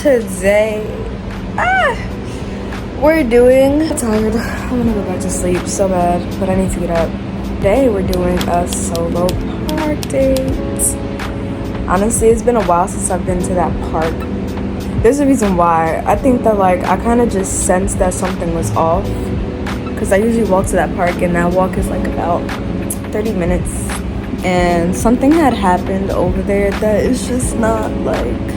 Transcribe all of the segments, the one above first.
today we're doing, I'm tired, I'm gonna go back to sleep so bad, but I need to get up. Today we're doing a solo park date. Honestly, it's been a while since I've been to that park. There's a reason why. I think that like I kind of just sensed that something was off, because I usually walk to that park and that walk is like about 30 minutes, and something had happened over there that is just not like,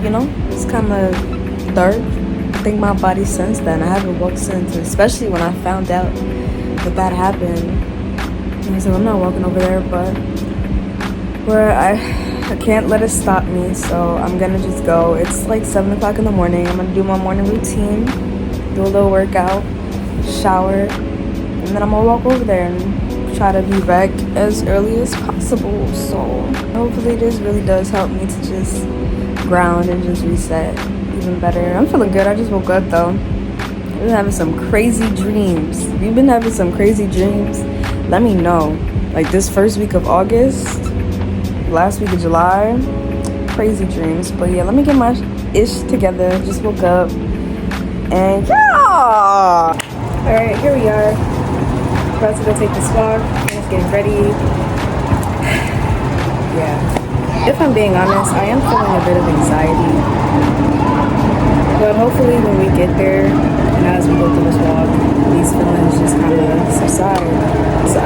you know, it's kind of dark. I think my body sensed that, and I haven't walked since, especially when I found out that happened. And so I'm not walking over there, but I can't let it stop me, so I'm gonna just go. It's like 7 o'clock in the morning. I'm gonna do my morning routine, do a little workout, shower, and then I'm gonna walk over there and try to be back as early as possible. So hopefully this really does help me to just ground and just reset even better. I'm feeling good. I just woke up though. I've been having some crazy dreams. If you've been having some crazy dreams, let me know. Like this first week of August, last week of July, crazy dreams. But yeah, let me get my ish together. Just woke up and yeah. All right, here we are. About to go take this walk. Just getting ready. Yeah. If I'm being honest, I am feeling a bit of anxiety. But hopefully when we get there, and as we go through this walk, these feelings just kind of subside. So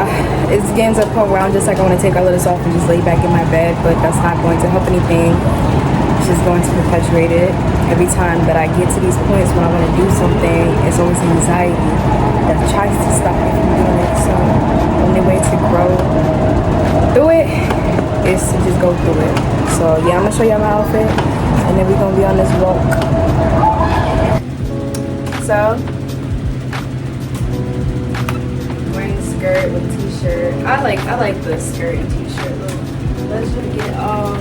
it's getting to a point where I'm just like, I want to take all of this off and just lay back in my bed, but that's not going to help anything. It's just going to perpetuate it. Every time that I get to these points when I want to do something, it's always anxiety that tries to stop me from doing it. So the only way to grow through it is to just go through it. So yeah, I'm gonna show y'all my outfit, and then we're gonna be on this walk. So wearing a skirt with a t-shirt. I like the skirt and t-shirt look. Let's just get it all.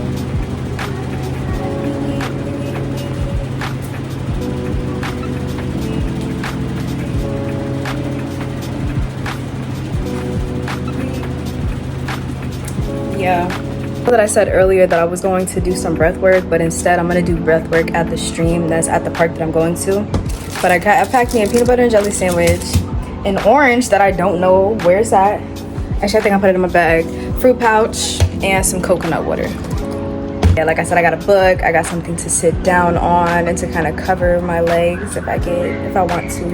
Yeah. That I said earlier that I was going to do some breath work, but instead I'm going to do breath work at the stream that's at the park that I'm going to. But I packed me a peanut butter and jelly sandwich, an orange that I don't know where it's at. Actually, I think I put it in my bag. Fruit pouch and some coconut water. Yeah, like I said, I got a book. I got something to sit down on and to kind of cover my legs if I want to.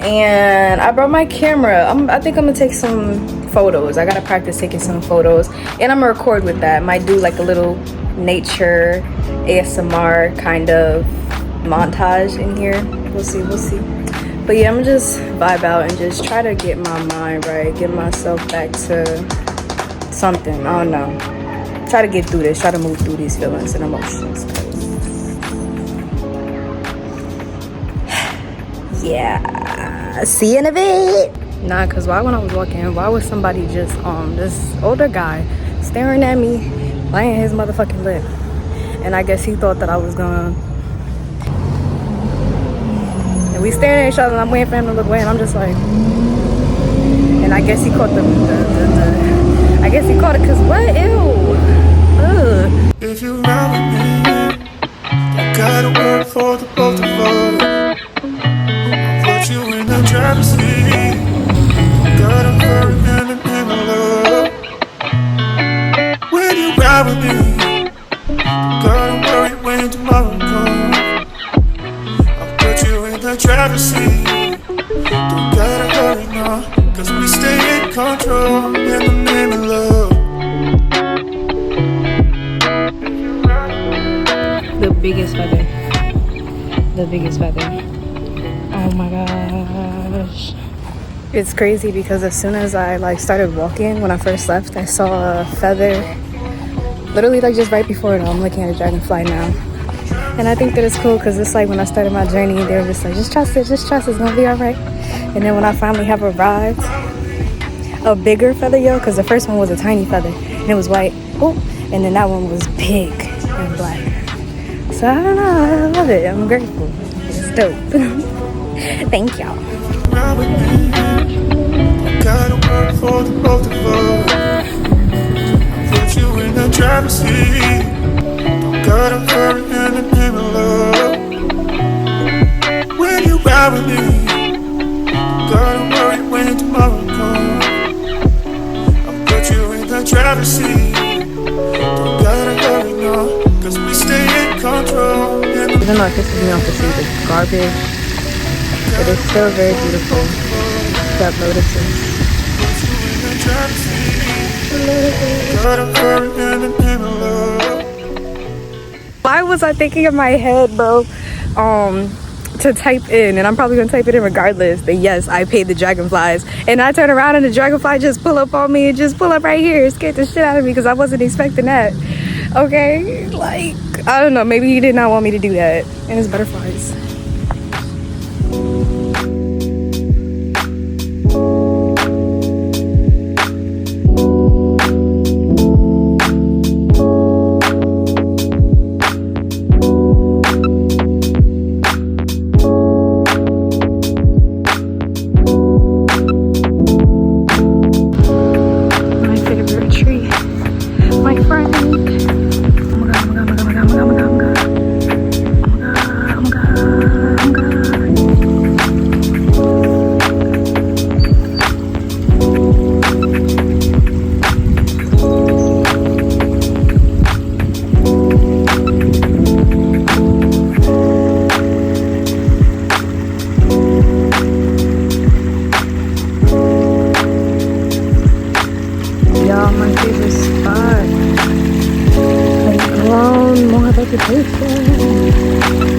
And I brought my camera. I think I'm gonna take some photos. I gotta practice taking some photos, and I'm gonna record with that. Might do like a little nature ASMR kind of montage in here. We'll see. But yeah, I'm gonna just vibe out and just try to get my mind right, get myself back to something. I don't know. Try to get through this. Try to move through these feelings and emotions. Yeah. See you in a bit. Nah, cause why when I was walking, why was somebody just this older guy staring at me, laying his motherfucking lip, and I guess he thought that I was gonna. And we staring at each other, and I'm waiting for him to look away, and I'm just like, and I guess he caught I guess he caught it, cause what? Ew. Ugh. If you ride with me, I gotta work for the both of us. You in the driver's seat, gotta hurry in the name of love. When you ride with me, gotta worry when tomorrow comes. I'll put you in the driver's seat, don't gotta hurry now, cause we stay in control in the name of love. The biggest feather. Oh my gosh. It's crazy because as soon as I started walking, when I first left, I saw a feather literally just right before it. I'm looking at a dragonfly now. And I think that it's cool because it's like when I started my journey, they were just like, just trust it, it's gonna be all right. And then when I finally have arrived, a bigger feather, yo, because the first one was a tiny feather and it was white. Oh, and then that one was big and black. So I don't know, I love it. I'm grateful. It's dope. Thank y'all. Gotta work for the both of us. Put you in the driver's seat. Don't gotta hurry in the Even though it pisses me off to see the garbage, it is still very beautiful. That lotuses. Why was I thinking in my head, bro, to type in, and I'm probably gonna type it in regardless, that yes, I paid the dragonflies, and I turn around and the dragonfly just pull up on me and just pull up right here. It scared the shit out of me because I wasn't expecting that. Okay, like, I don't know, maybe he did not want me to do that. And it's butterflies.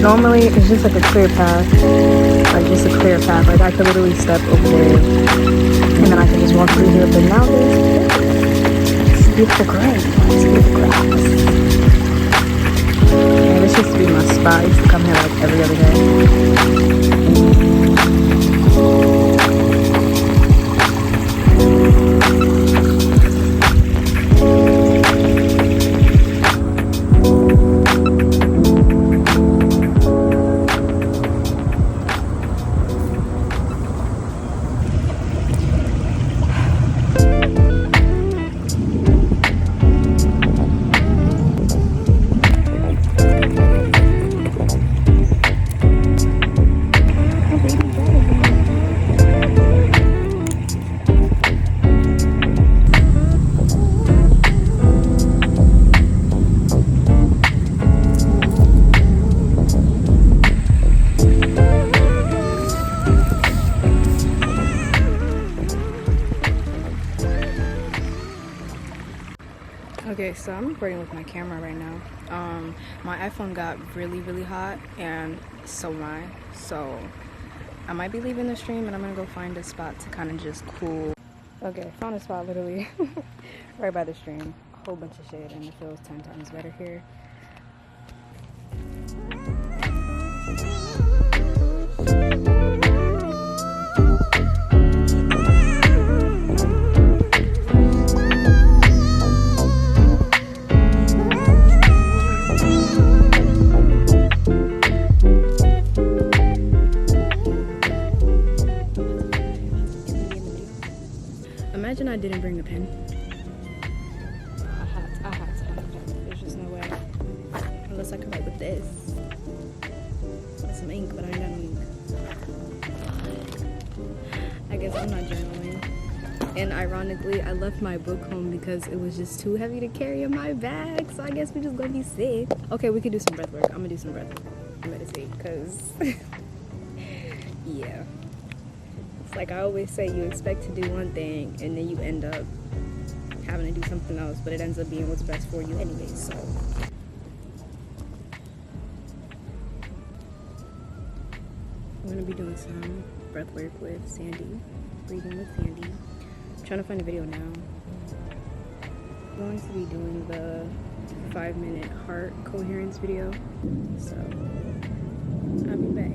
Normally it's just like a clear path, like just a clear path. Like I could literally step over there and then I could just walk through here. But now there's beautiful grass. It's beautiful grass. And this used to be my spot. I used to come here like every other day. Okay, so I'm recording with my camera right now. My iPhone got really hot, and so am I. So I might be leaving the stream, and I'm gonna go find a spot to kind of just cool. Okay, found a spot literally right by the stream. A whole bunch of shade, and it feels 10 times better here. Imagine I didn't bring a pen. I had to have a pen. There's just no way. Unless I could write with this. With some ink, but I ain't got no ink. I guess I'm not journaling. And ironically, I left my book home because it was just too heavy to carry in my bag. So I guess we just gonna be sick. Okay, we could do some breath work. I'm gonna do some breath work. Meditate, because yeah. Like I always say, you expect to do one thing and then you end up having to do something else, but it ends up being what's best for you anyway. So I'm gonna be doing some breath work with Sandy, breathing with Sandy. I'm trying to find a video now. I'm going to be doing the 5-minute heart coherence video, so I'll be back.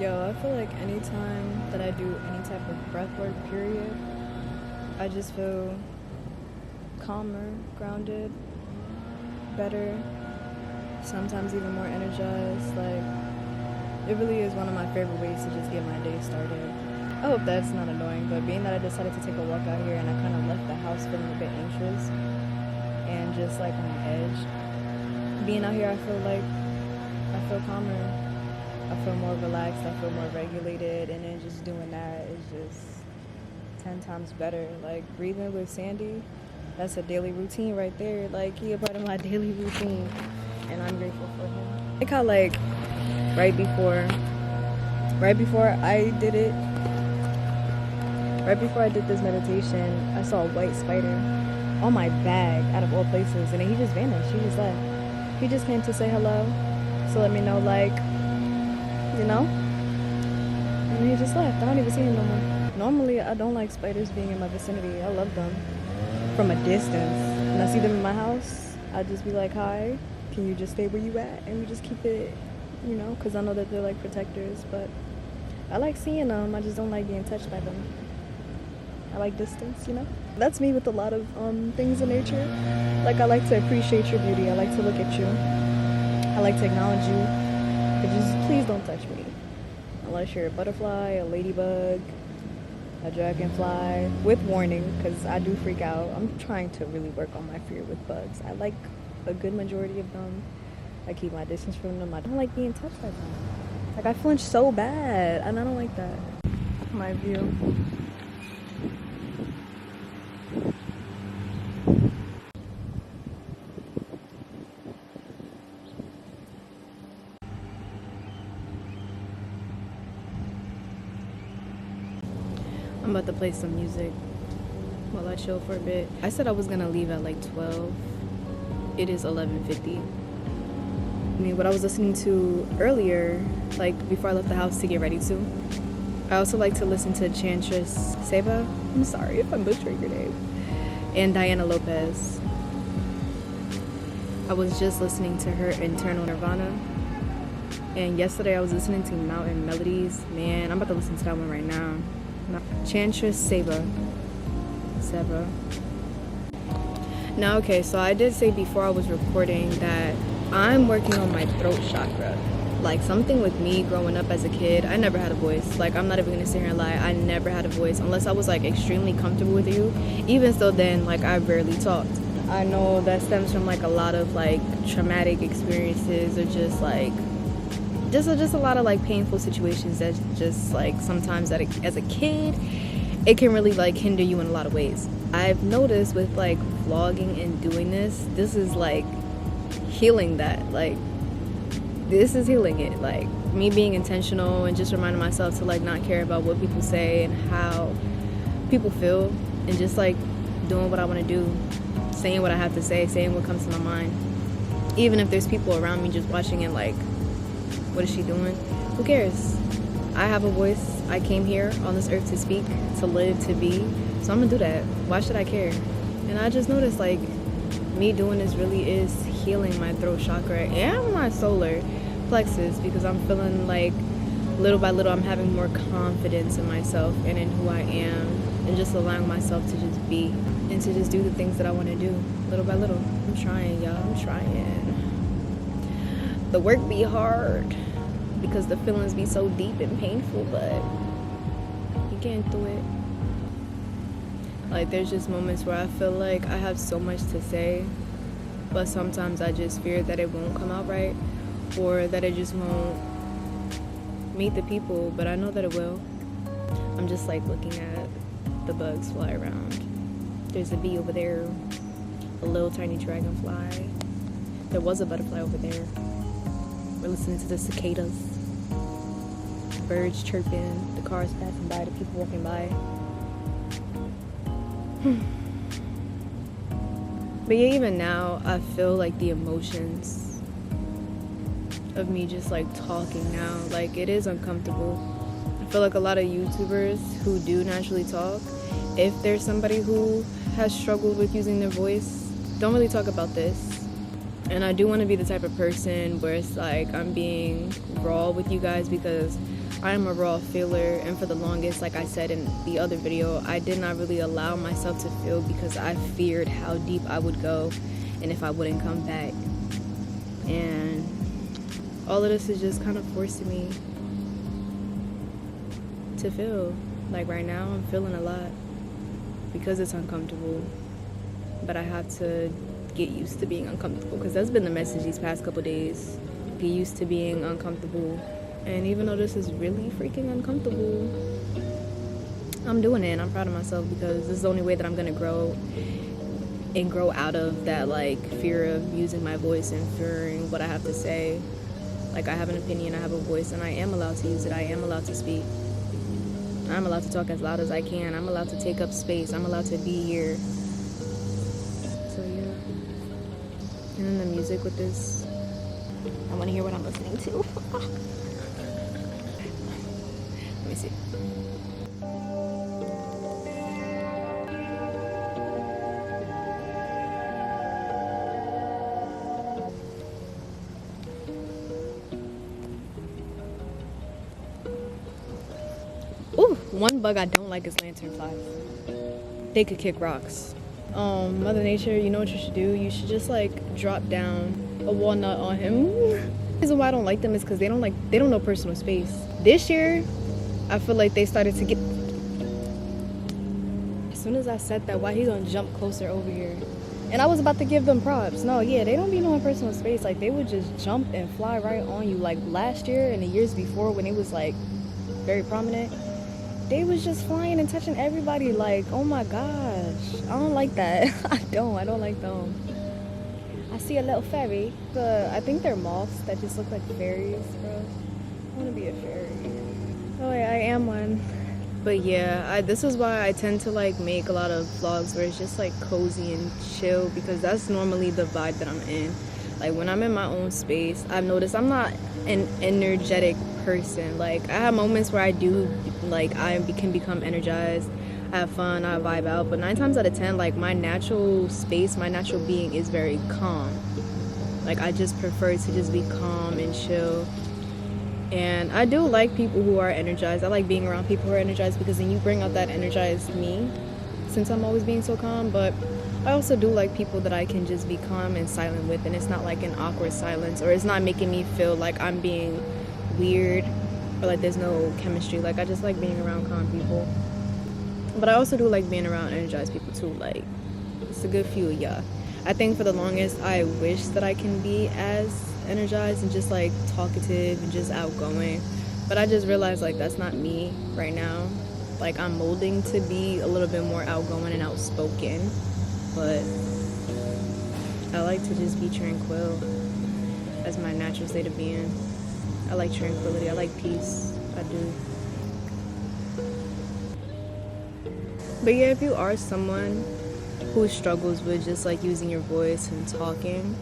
Yo, I feel like anytime that I do any type of breath work, period, I just feel calmer, grounded, better, sometimes even more energized. Like, it really is one of my favorite ways to just get my day started. I hope that's not annoying, but being that I decided to take a walk out here and I kind of left the house feeling a bit anxious and just like on edge, being out here, I feel calmer. I feel more relaxed, I feel more regulated, and then just doing that is just 10 times better. Like breathing with Sandy, that's a daily routine right there. Like he a part of my daily routine, and I'm grateful for him. Like how right before I did it, right before I did this meditation, I saw a white spider on my bag out of all places, and then he just vanished. He just left. He just came to say hello, to let me know, like, you know, and he just left. I don't even see him no more. Normally, I don't like spiders being in my vicinity. I love them from a distance. When I see them in my house, I just be like, hi, can you just stay where you at? And we just keep it, you know, because I know that they're like protectors, but I like seeing them. I just don't like being touched by them. I like distance, you know? That's me with a lot of things in nature. Like, I like to appreciate your beauty. I like to look at you. I like to acknowledge you. But just please don't touch me. Unless you're a butterfly, a ladybug, a dragonfly. With warning, because I do freak out. I'm trying to really work on my fear with bugs. I like a good majority of them. I keep my distance from them. I don't like being touched by them. Like, I flinch so bad, and I don't like that. My view. I'm about to play some music while I chill for a bit. I said I was gonna leave at like 12. It is 11:50. I mean, what I was listening to earlier, like before I left the house to get ready to, I also like to listen to Chantress Seba. I'm sorry if I'm butchering your name. And Diana Lopez. I was just listening to her Internal Nirvana. And yesterday I was listening to Mountain Melodies. Man, I'm about to listen to that one right now. Chantress Seba. Now, okay, so I did say before I was recording that I'm working on my throat chakra. Like, something with me growing up as a kid, I never had a voice. Like, I'm not even gonna sit here and lie, I never had a voice unless I was like extremely comfortable with you. Even still then, like, I rarely talked. I know that stems from like a lot of like traumatic experiences, or just like just a lot of like painful situations that just like sometimes that as a kid it can really like hinder you in a lot of ways. I've noticed with like vlogging and doing this is like healing that. Like, this is healing it. Like, me being intentional and just reminding myself to like not care about what people say and how people feel, and just like doing what I want to do, saying what I have to say, saying what comes to my mind. Even if there's people around me just watching and like, what is she doing? Who cares? I have a voice. I came here on this earth to speak, to live, to be. So I'm gonna do that. Why should I care? And I just noticed like me doing this really is healing my throat chakra and my solar plexus, because I'm feeling like little by little I'm having more confidence in myself and in who I am, and just allowing myself to just be and to just do the things that I want to do little by little. I'm trying, y'all. I'm trying. The work be hard because the feelings be so deep and painful, but you getting through it. Like, there's just moments where I feel like I have so much to say, but sometimes I just fear that it won't come out right, or that it just won't meet the people, but I know that it will. I'm just like looking at the bugs fly around. There's a bee over there, a little tiny dragonfly. There was a butterfly over there. We're listening to the cicadas, birds chirping, the cars passing by, the people walking by. But yeah, even now, I feel like the emotions of me just like talking now, like it is uncomfortable. I feel like a lot of YouTubers who do naturally talk, if there's somebody who has struggled with using their voice, don't really talk about this. And I do want to be the type of person where it's like I'm being raw with you guys, because I am a raw feeler, and for the longest, like I said in the other video, I did not really allow myself to feel because I feared how deep I would go and if I wouldn't come back. And all of this is just kind of forcing me to feel. Like right now, I'm feeling a lot because it's uncomfortable, but I have to get used to being uncomfortable, because that's been the message these past couple days. Get used to being uncomfortable. And even though this is really freaking uncomfortable, I'm doing it, and I'm proud of myself, because this is the only way that I'm gonna grow and grow out of that like fear of using my voice and fearing what I have to say. Like, I have an opinion, I have a voice, and I am allowed to use it. I am allowed to speak. I'm allowed to talk as loud as I can. I'm allowed to take up space. I'm allowed to be here. So yeah. And then the music with this, I want to hear what I'm listening to. Let me see. Ooh, one bug I don't like is lanternflies. They could kick rocks. Mother Nature, you know what you should do? You should just like drop down a walnut on him. The reason why I don't like them is because they don't know personal space. This year, I feel like they started to get. As soon as I said that, why he gonna jump closer over here? And I was about to give them props. No, yeah, they don't be knowing personal space. Like, they would just jump and fly right on you. Like last year and the years before, when it was like very prominent, they was just flying and touching everybody. Like, oh my gosh, I don't like that. I don't like them. I see a little fairy. I think they're moths that just look like fairies, bro. I want to be a fairy. Oh yeah, I am one. But yeah, this is why I tend to like make a lot of vlogs where it's just like cozy and chill, because that's normally the vibe that I'm in. Like, when I'm in my own space, I've noticed I'm not an energetic person. Like, I have moments where I do, like, I can become energized, I have fun, I vibe out, but 9 times out of 10, like, my natural space, my natural being is very calm. Like, I just prefer to just be calm and chill. And I do like people who are energized. I like being around people who are energized, because then you bring out that energized me, since I'm always being so calm. But I also do like people that I can just be calm and silent with, and it's not like an awkward silence, or it's not making me feel like I'm being weird or like there's no chemistry. Like, I just like being around calm people. But I also do like being around energized people too. Like, it's a good few of y'all. I think for the longest I wish that I can be as energized and just like talkative and just outgoing, but I just realized like that's not me right now. Like, I'm molding to be a little bit more outgoing and outspoken, but I like to just be tranquil as my natural state of being. I like tranquility, I like peace, I do. But yeah, if you are someone who struggles with just like using your voice and talking,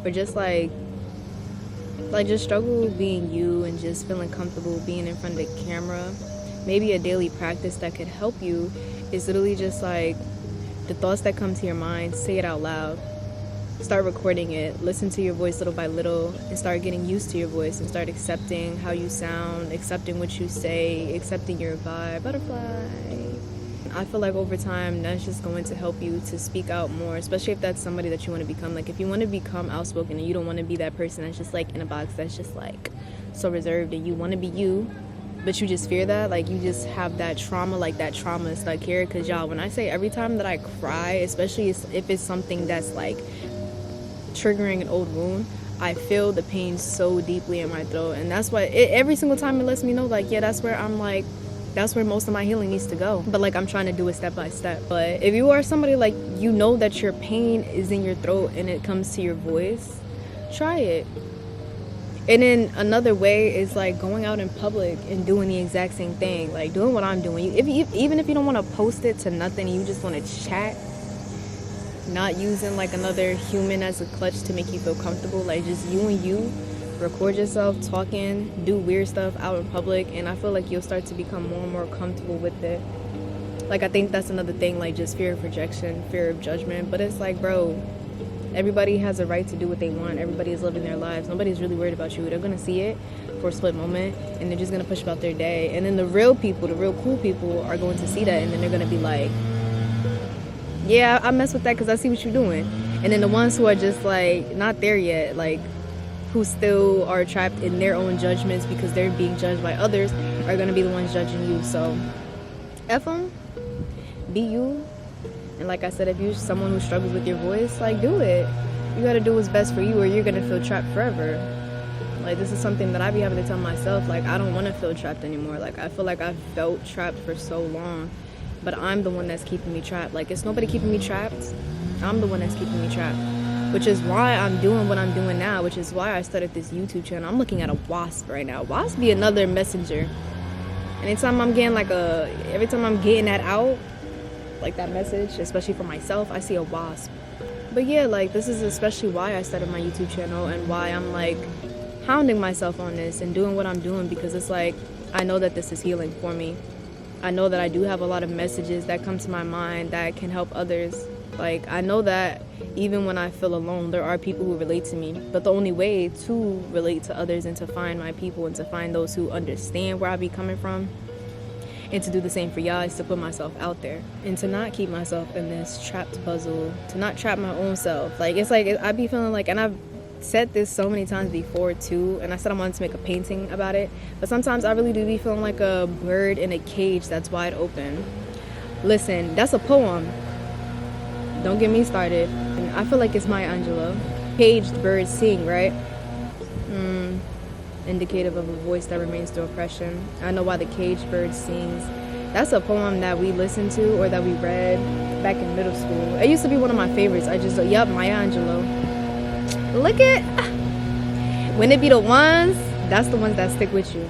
or just like just struggle with being you and just feeling comfortable being in front of the camera, maybe a daily practice that could help you is literally just like the thoughts that come to your mind, say it out loud. Start recording it, listen to your voice little by little, and start getting used to your voice, and start accepting how you sound, accepting what you say, accepting your vibe. Butterfly. I feel like over time that's just going to help you to speak out more, especially if that's somebody that you want to become. Like, if you want to become outspoken and you don't want to be that person that's just like in a box, that's just like so reserved, and you want to be you, but you just fear that, like you just have that trauma, like that trauma is stuck here. Because y'all, when I say every time that I cry, especially if it's something that's like triggering an old wound, I feel the pain so deeply in my throat. And that's why every single time it lets me know, like, yeah, that's where I'm like, that's where most of my healing needs to go. But like, I'm trying to do it step by step. But if you are somebody like, you know that your pain is in your throat and it comes to your voice, try it. And then another way is like going out in public and doing the exact same thing, like doing what I'm doing. Even if you don't want to post it to nothing, you just want to chat, not using like another human as a clutch to make you feel comfortable, like just you and you, record yourself talking, do weird stuff out in public, and I feel like you'll start to become more and more comfortable with it. Like, I think that's another thing, like just fear of rejection, fear of judgment. But it's like, bro, everybody has a right to do what they want. Everybody is living their lives. Nobody's really worried about you. They're gonna see it for a split moment, and they're just gonna push about their day. And then the real people, the real cool people, are going to see that, and then they're gonna be like, yeah, I mess with that because I see what you're doing. And then the ones who are just like not there yet, like who still are trapped in their own judgments because they're being judged by others, are gonna be the ones judging you. So F them, be you, And like I said, if you're someone who struggles with your voice, like, do it. You gotta do what's best for you, or you're gonna feel trapped forever. Like, this is something that I be having to tell myself, like, I don't want to feel trapped anymore. Like, I feel like I've felt trapped for so long, but I'm the one that's keeping me trapped. Like, it's nobody keeping me trapped. I'm the one that's keeping me trapped, which is why I'm doing what I'm doing now, which is why I started this YouTube channel. I'm looking at a wasp right now. Wasp be another messenger. Anytime I'm getting every time I'm getting that out, like that message, especially for myself, I see a wasp. But yeah, like, this is especially why I started my YouTube channel and why I'm like hounding myself on this and doing what I'm doing, because it's like, I know that this is healing for me. I know that I do have a lot of messages that come to my mind that can help others. Like, I know that even when I feel alone, there are people who relate to me. But the only way to relate to others and to find my people and to find those who understand where I be coming from and to do the same for y'all is to put myself out there and to not keep myself in this trapped puzzle, to not trap my own self. Like, it's like, I be feeling like, and I've said this so many times before too, and I said I wanted to make a painting about it, but sometimes I really do be feeling like a bird in a cage that's wide open. Listen, that's a poem. Don't get me started. And I feel like it's Maya Angelou. Caged birds sing, right? Indicative of a voice that remains through oppression. I know why the caged bird sings. That's a poem that we listened to or that we read back in middle school. It used to be one of my favorites. Maya Angelou. Look at, when it be the ones, that's the ones that stick with you.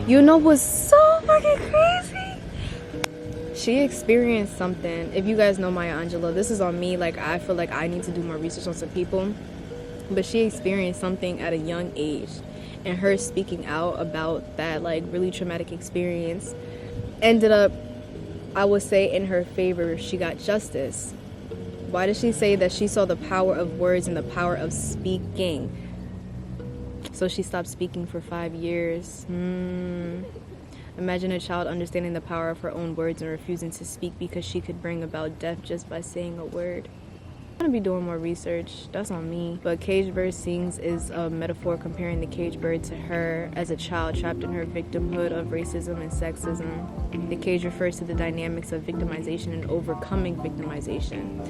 You know what's so fucking crazy? She experienced something. If you guys know Maya Angelou, this is on me. Like, I feel like I need to do more research on some people. But she experienced something at a young age. And her speaking out about that, like, really traumatic experience ended up, I would say, in her favor. She got justice. Why did she say that? She saw the power of words and the power of speaking. So she stopped speaking for 5 years. Imagine a child understanding the power of her own words and refusing to speak because she could bring about death just by saying a word. I'm gonna be doing more research. That's on me. But Caged Bird Sings is a metaphor comparing the caged bird to her as a child trapped in her victimhood of racism and sexism. The cage refers to the dynamics of victimization and overcoming victimization.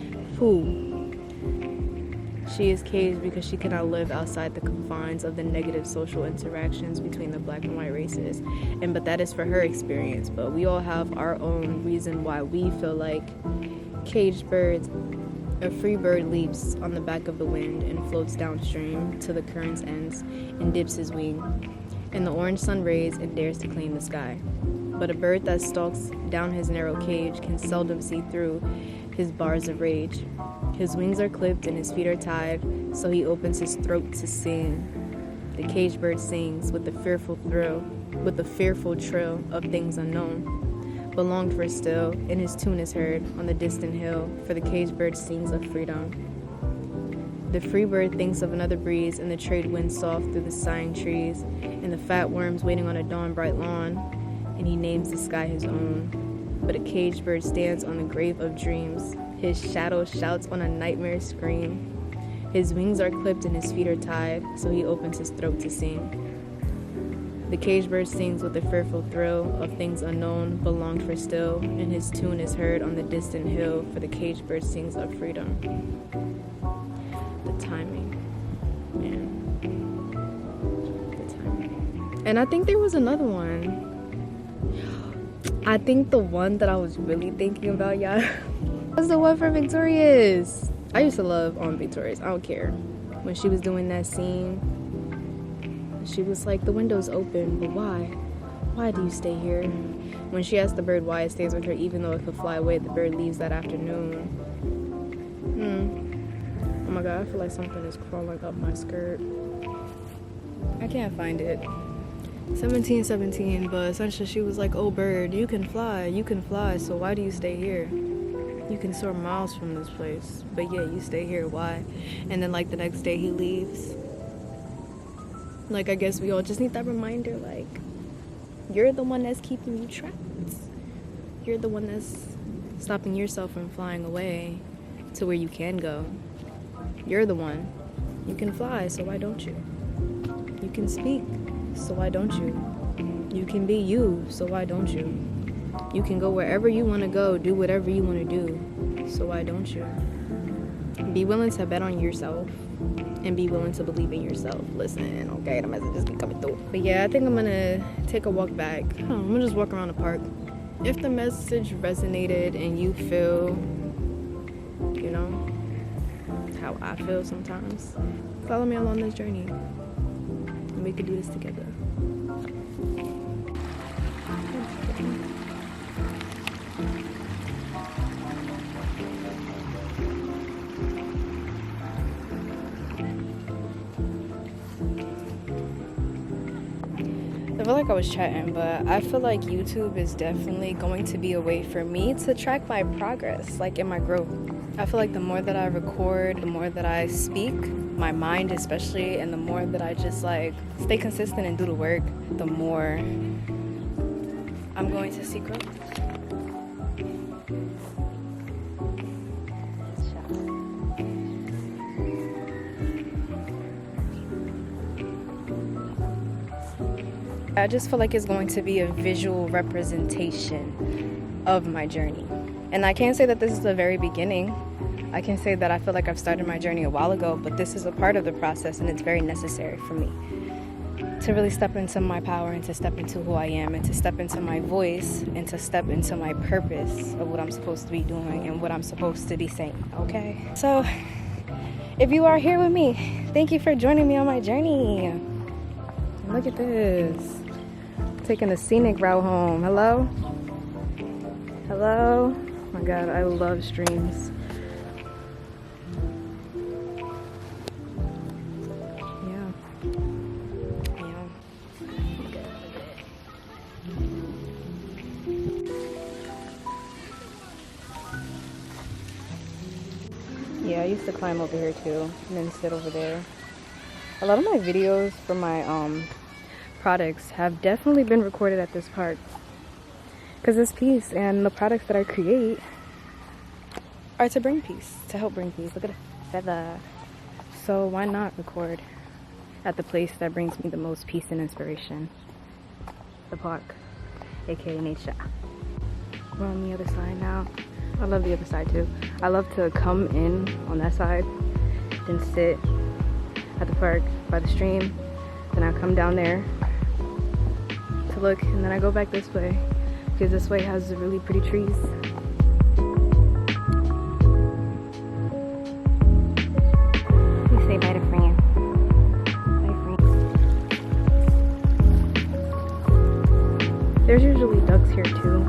She is caged because she cannot live outside the confines of the negative social interactions between the black and white races. But that is for her experience. But we all have our own reason why we feel like caged birds. A free bird leaps on the back of the wind and floats downstream to the current's ends and dips his wing in the orange sun rays and dares to claim the sky. But a bird that stalks down his narrow cage can seldom see through his bars of rage. His wings are clipped and his feet are tied, so he opens his throat to sing. The caged bird sings with the fearful trill of things unknown. But longed for still, and his tune is heard on the distant hill, for the caged bird sings of freedom. The free bird thinks of another breeze, and the trade wind soft through the sighing trees, and the fat worms waiting on a dawn-bright lawn, and he names the sky his own. But a caged bird stands on the grave of dreams, his shadow shouts on a nightmare scream. His wings are clipped and his feet are tied, so he opens his throat to sing. The caged bird sings with the fearful thrill of things unknown, but longed for still, and his tune is heard on the distant hill, for the caged bird sings of freedom. The timing, man. The timing. And I think there was another one. I think the one that I was really thinking about, y'all, was the one for Victorious. I used to love Victorious. I don't care. When she was doing that scene, she was like, the window's open, but why? Why do you stay here? When she asked the bird why it stays with her even though it could fly away, the bird leaves that afternoon. Oh my god, I feel like something is crawling up my skirt. I can't find it. 1717, but essentially she was like, oh bird, you can fly, so why do you stay here? You can soar miles from this place, but yeah, you stay here, why? And then like the next day he leaves. Like, I guess we all just need that reminder, like, you're the one that's keeping you trapped. You're the one that's stopping yourself from flying away to where you can go. You're the one. You can fly, so why don't you? You can speak, so why don't you? You can be you, so why don't you? You can go wherever you want to go, do whatever you want to do. So why don't you? Be willing to bet on yourself and be willing to believe in yourself. Listen, okay, the messages be coming through. But yeah, I think I'm gonna take a walk back. I'm gonna just walk around the park. If the message resonated and you feel, you know, how I feel sometimes, follow me along this journey and we can do this together. I feel like I was chatting, but I feel like YouTube is definitely going to be a way for me to track my progress, like in my growth. I feel like the more that I record, the more that I speak, my mind especially, and the more that I just like stay consistent and do the work, the more I'm going to see growth. I just feel like it's going to be a visual representation of my journey. And I can't say that this is the very beginning. I can say that I feel like I've started my journey a while ago, but this is a part of the process and it's very necessary for me to really step into my power and to step into who I am and to step into my voice and to step into my purpose of what I'm supposed to be doing and what I'm supposed to be saying, okay? So if you are here with me, thank you for joining me on my journey. Look at this. Taking the scenic route home. Hello? Hello? Oh my God, I love streams. Yeah. Yeah, I used to climb over here too and then sit over there. A lot of my videos for my products have definitely been recorded at this park because this peace and the products that I create are to bring peace, to help bring peace. Look at the feather. So why not record at the place that brings me the most peace and inspiration? The park, aka nature. We're on the other side now. I love the other side too. I love to come in on that side and sit at the park by the stream. Then I come down there to look, and then I go back this way because this way has really pretty trees. You say bye to friend. Bye, friend. There's usually ducks here too.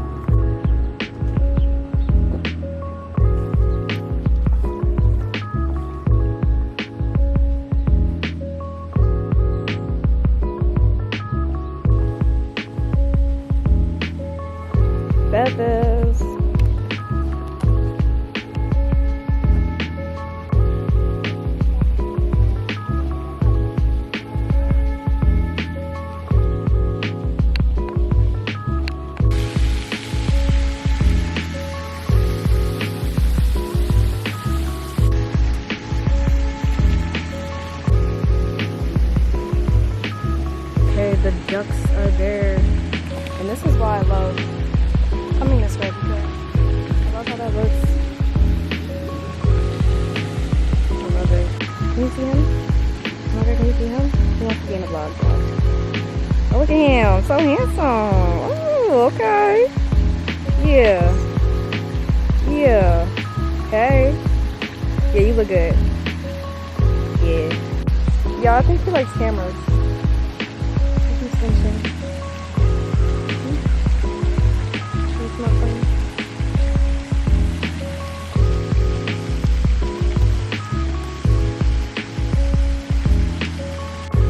Feathers. Okay, the ducks are there. And this is why I love coming this way because I love how that looks. I love it. Can you see him? Mother, can you see him? He wants to be in the vlog. Oh, look at him. So handsome. Oh, okay. Yeah. Yeah. Okay. Yeah, you look good. Yeah. Y'all, I think he likes cameras. He's finishing.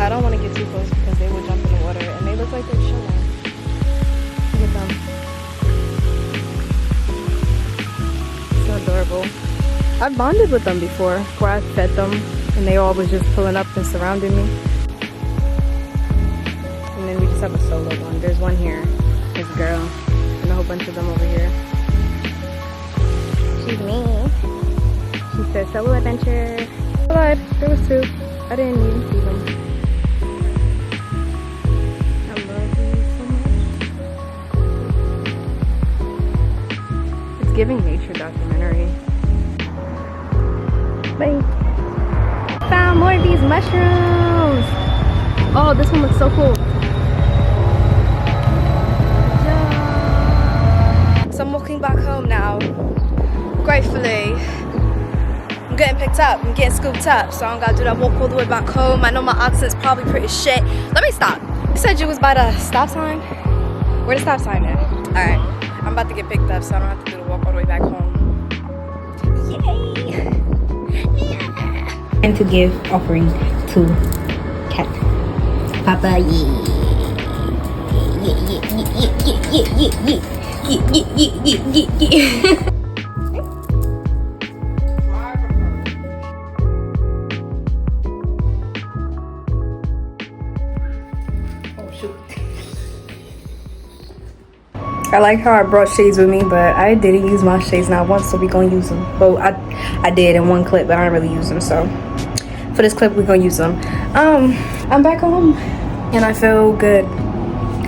I don't want to get too close because they will jump in the water and they look like they're chilling. Look at them. So adorable. I've bonded with them before where I fed them and they all was just pulling up and surrounding me. And then we just have a solo one. There's one here. There's a girl. And a whole bunch of them over here. She's me. She said solo adventure. I lied. There was two. I didn't even see them. I love you so much. giving nature documentary. Bye. Found more of these mushrooms. Oh, this one looks so cool. So I'm walking back home now. Gratefully, I'm getting picked up. I'm getting scooped up. So I don't gotta do that walk all the way back home. I know my accent's probably pretty shit. Let me stop. You said you was by the stop sign? Where the stop sign at? Alright, I'm about to get picked up so I don't have to do the walk all the way back home. Yay! And to give offering to cat. Papa, yeah. I like how I brought shades with me, but I didn't use my shades not once, so we gonna use them. Well, I did in one clip, but I didn't really use them, so for this clip, we're gonna use them. I'm back home, and I feel good.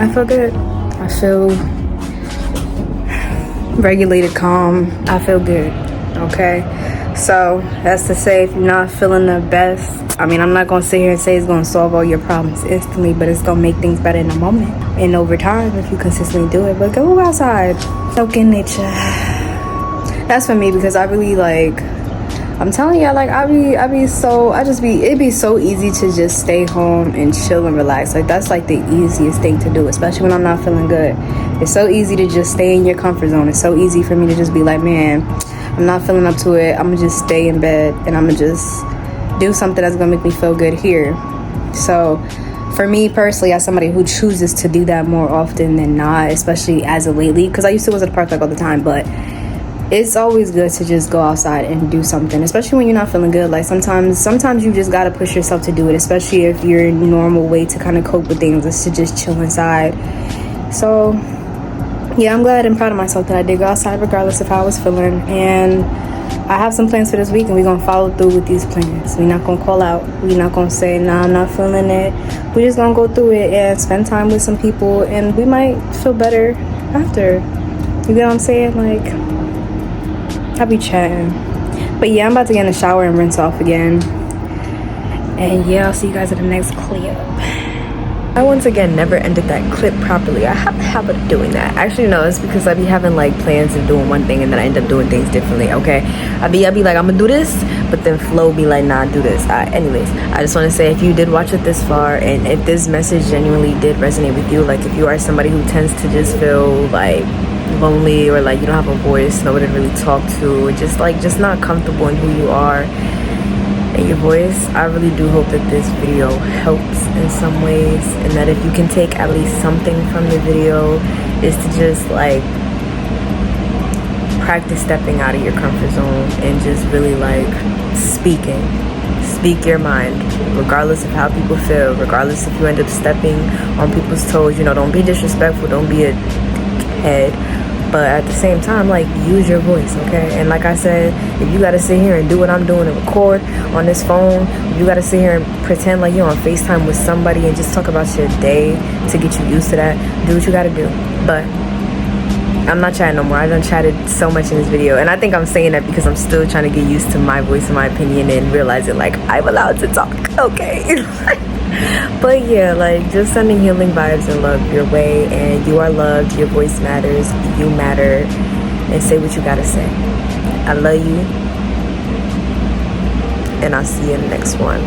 I feel good. I feel regulated, calm. I feel good, okay? So that's to say, if you're not feeling the best, I mean, I'm not gonna sit here and say it's gonna solve all your problems instantly, but it's gonna make things better in a moment and over time if you consistently do it. But go outside, soak in nature. That's for me, because I really like, I'm telling you, like it'd be so easy to just stay home and chill and relax. Like that's like the easiest thing to do, especially when I'm not feeling good. It's so easy to just stay in your comfort zone. It's so easy for me to just be like, man, I'm not feeling up to it. I'm gonna just stay in bed and I'm gonna just do something that's gonna make me feel good here. So for me personally, as somebody who chooses to do that more often than not, especially as of lately, because I used to go to the park like all the time, but it's always good to just go outside and do something, especially when you're not feeling good. Like sometimes you just gotta push yourself to do it, especially if your normal way to kind of cope with things is to just chill inside. So yeah, I'm glad and proud of myself that I did go outside regardless of how I was feeling. And I have some plans for this week, and we're gonna follow through with these plans. We're not gonna call out. We're not gonna say, nah, I'm not feeling it. We're just gonna go through it and spend time with some people, and we might feel better after. You get what I'm saying? Like, I'll be chatting. But yeah, I'm about to get in the shower and rinse off again. And yeah, I'll see you guys in the next clip. I once again never ended that clip properly. I have a habit of doing that. Actually, no, it's because I be having like plans of doing one thing and then I end up doing things differently, okay? I be like, I'm gonna do this, but then flow be like, nah, do this. Anyways, I just want to say, if you did watch it this far and if this message genuinely did resonate with you, like if you are somebody who tends to just feel like lonely or like you don't have a voice, nobody to really talk to, or just not comfortable in who you are and your voice, I really do hope that this video helps in some ways, and that if you can take at least something from the video is to just like practice stepping out of your comfort zone and just really like speak your mind, regardless of how people feel, regardless if you end up stepping on people's toes. You know, don't be disrespectful, don't be a head, but at the same time, like, use your voice, okay? And like I said, if you gotta sit here and do what I'm doing and record on this phone, if you gotta sit here and pretend like you're on FaceTime with somebody and just talk about your day to get you used to that, do what you gotta do. But I'm not chatting no more. I done chatted so much in this video, and I think I'm saying that because I'm still trying to get used to my voice and my opinion and realizing like I'm allowed to talk, okay? But yeah, like, just sending healing vibes and love your way, and you are loved, your voice matters, you matter, and say what you gotta say. I love you, and I'll see you in the next one.